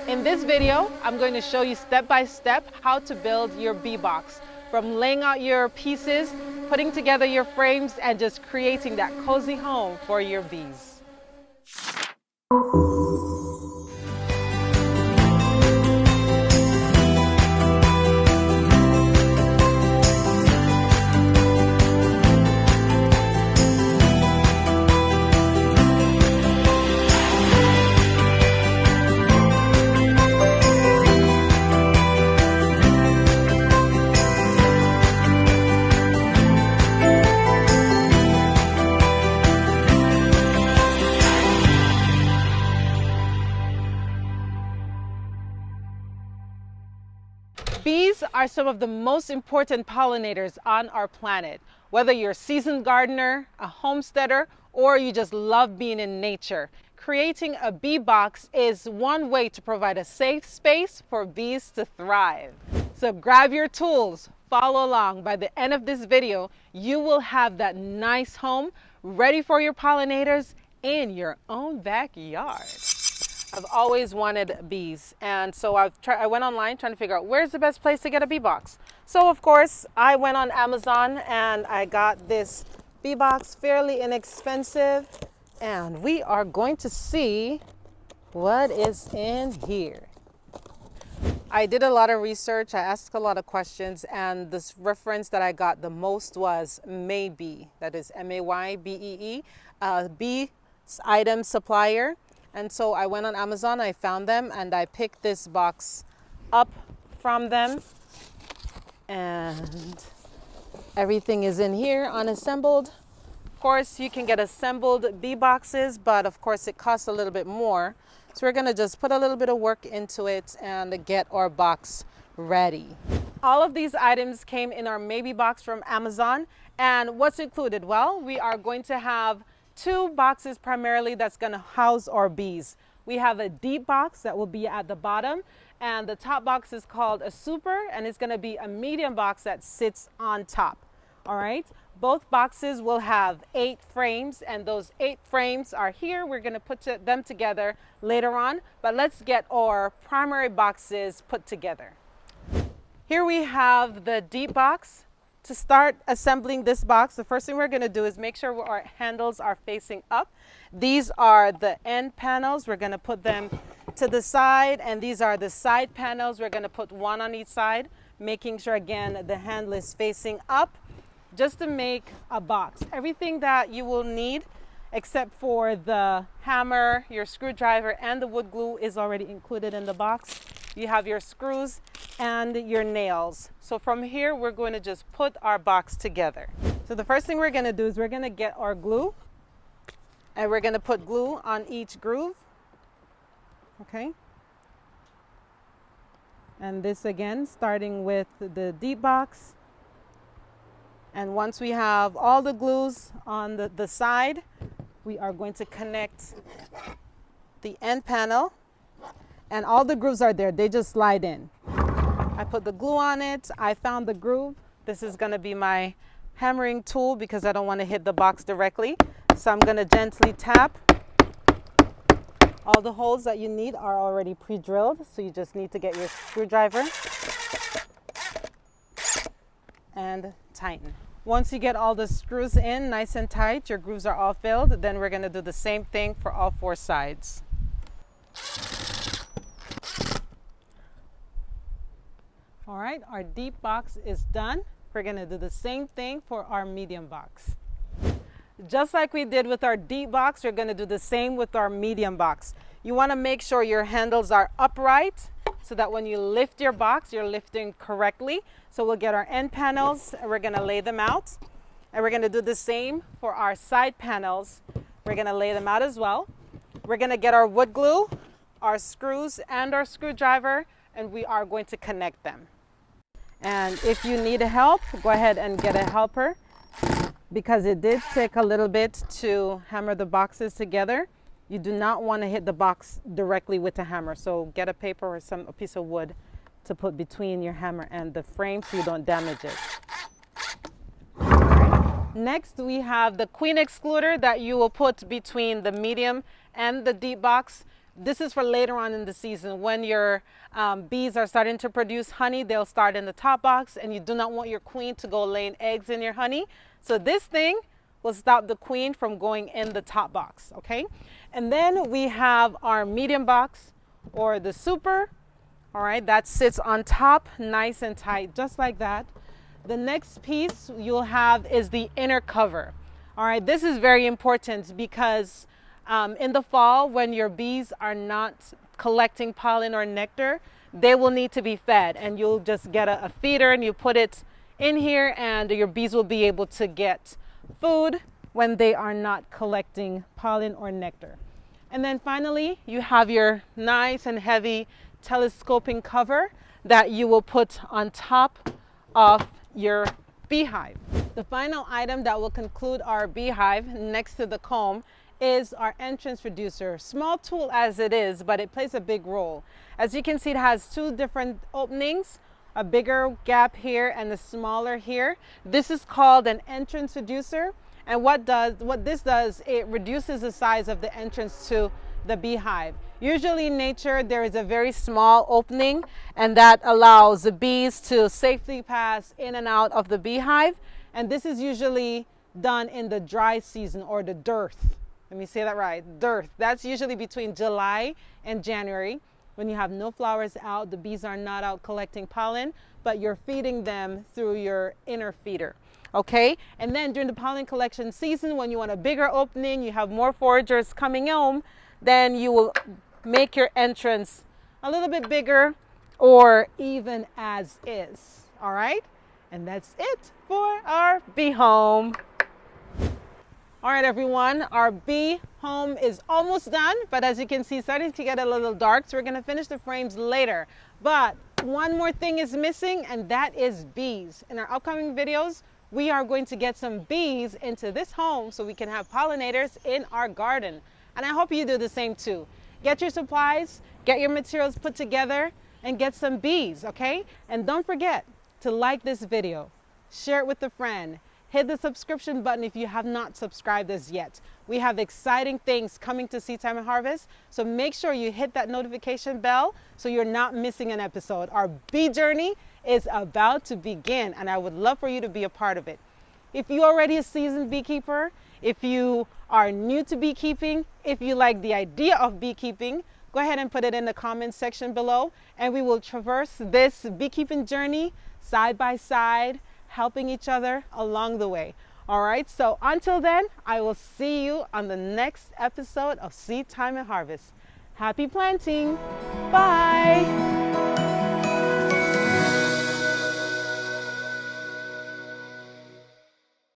In this video, I'm going to show you step by step how to build your bee box. From laying out your pieces, putting together your frames, and just creating that cozy home for your bees. Bees are some of the most important pollinators on our planet. Whether you're a seasoned gardener, a homesteader, or you just love being in nature, creating a bee box is one way to provide a safe space for bees to thrive. So grab your tools, follow along. By the end of this video, you will have that nice home ready for your pollinators in your own backyard. I've always wanted bees, and so I went online trying to figure out where's the best place to get a bee box. So of course I went on Amazon and I got this bee box, fairly inexpensive, and we are going to see what is in here. I did a lot of research, I asked a lot of questions, and this reference that I got the most was Maybee, that is M-A-Y-B-E-E, bee item supplier. And so I went on Amazon, I found them, and I picked this box up from them. And everything is in here, unassembled. Of course, you can get assembled bee boxes, but of course it costs a little bit more. So we're gonna just put a little bit of work into it and get our box ready. All of these items came in our Maybe box from Amazon. And what's included? Well, we are going to have two boxes primarily that's going to house our bees. We have a deep box that will be at the bottom, and the top box is called a super, and it's going to be a medium box that sits on top. All right, both boxes will have 8 frames, and those 8 frames are here. We're going to put them together later on, but let's get our primary boxes put together. Here we have the deep box. To start assembling this box, the first thing we're going to do is make sure our handles are facing up. These are the end panels. We're going to put them to the side, and these are the side panels. We're going to put one on each side, making sure again the handle is facing up just to make a box. Everything that you will need except for the hammer, your screwdriver, and the wood glue is already included in the box. You have your screws and your nails. So from here, we're going to just put our box together. So the first thing we're going to do is we're going to get our glue, and we're going to put glue on each groove. Okay. And this again, starting with the deep box. And once we have all the glues on the side, we are going to connect the end panel. And all the grooves are there, they just slide in. I put the glue on it, I found the groove. This is gonna be my hammering tool because I don't wanna hit the box directly. So I'm gonna gently tap. All the holes that you need are already pre-drilled, so you just need to get your screwdriver and tighten. Once you get all the screws in nice and tight, your grooves are all filled, then we're gonna do the same thing for all 4 sides. All right, our deep box is done. We're gonna do the same thing for our medium box. Just like we did with our deep box, we're gonna do the same with our medium box. You wanna make sure your handles are upright so that when you lift your box, you're lifting correctly. So we'll get our end panels and we're gonna lay them out. And we're gonna do the same for our side panels. We're gonna lay them out as well. We're gonna get our wood glue, our screws, and our screwdriver, and we are going to connect them. And if you need help, go ahead and get a helper because it did take a little bit to hammer the boxes together. You do not want to hit the box directly with the hammer, so get a paper or a piece of wood to put between your hammer and the frame so you don't damage it. Next, we have the queen excluder that you will put between the medium and the deep box. This is for later on in the season when your bees are starting to produce honey. They'll start in the top box, and you do not want your queen to go laying eggs in your honey. So this thing will stop the queen from going in the top box, okay? And then we have our medium box or the super, all right, that sits on top, nice and tight, just like that. The next piece you'll have is the inner cover. All right, this is very important because in the fall, when your bees are not collecting pollen or nectar, they will need to be fed, and you'll just get a feeder and you put it in here, and your bees will be able to get food when they are not collecting pollen or nectar. And then finally, you have your nice and heavy telescoping cover that you will put on top of your beehive. The final item that will conclude our beehive next to the comb is our entrance reducer. Small tool as it is, but it plays a big role. As you can see, it has two different openings, a bigger gap here and a smaller here. This is called an entrance reducer. And what this does, it reduces the size of the entrance to the beehive. Usually in nature, there is a very small opening, and that allows the bees to safely pass in and out of the beehive. And this is usually done in the dry season, or the dearth. Let me say that right, dearth. That's usually between July and January, when you have no flowers out, the bees are not out collecting pollen, but you're feeding them through your inner feeder. Okay, and then during the pollen collection season, when you want a bigger opening, you have more foragers coming home, then you will make your entrance a little bit bigger, or even as is. All right, and that's it for our bee home. All right, everyone, our bee home is almost done, but as you can see, it's starting to get a little dark, so we're going to finish the frames later. But one more thing is missing, and that is bees. In our upcoming videos, we are going to get some bees into this home so we can have pollinators in our garden. And I hope you do the same too. Get your supplies, get your materials put together, and get some bees, okay? And don't forget to like this video, share it with a friend, hit the subscription button if you have not subscribed as yet. We have exciting things coming to Seed Time and Harvest, so make sure you hit that notification bell so you're not missing an episode. Our bee journey is about to begin, and I would love for you to be a part of it. If you're already a seasoned beekeeper, if you are new to beekeeping, if you like the idea of beekeeping, go ahead and put it in the comments section below, and we will traverse this beekeeping journey side by side, helping each other along the way. All right, so until then, I will see you on the next episode of Seed Time and Harvest. Happy planting. Bye.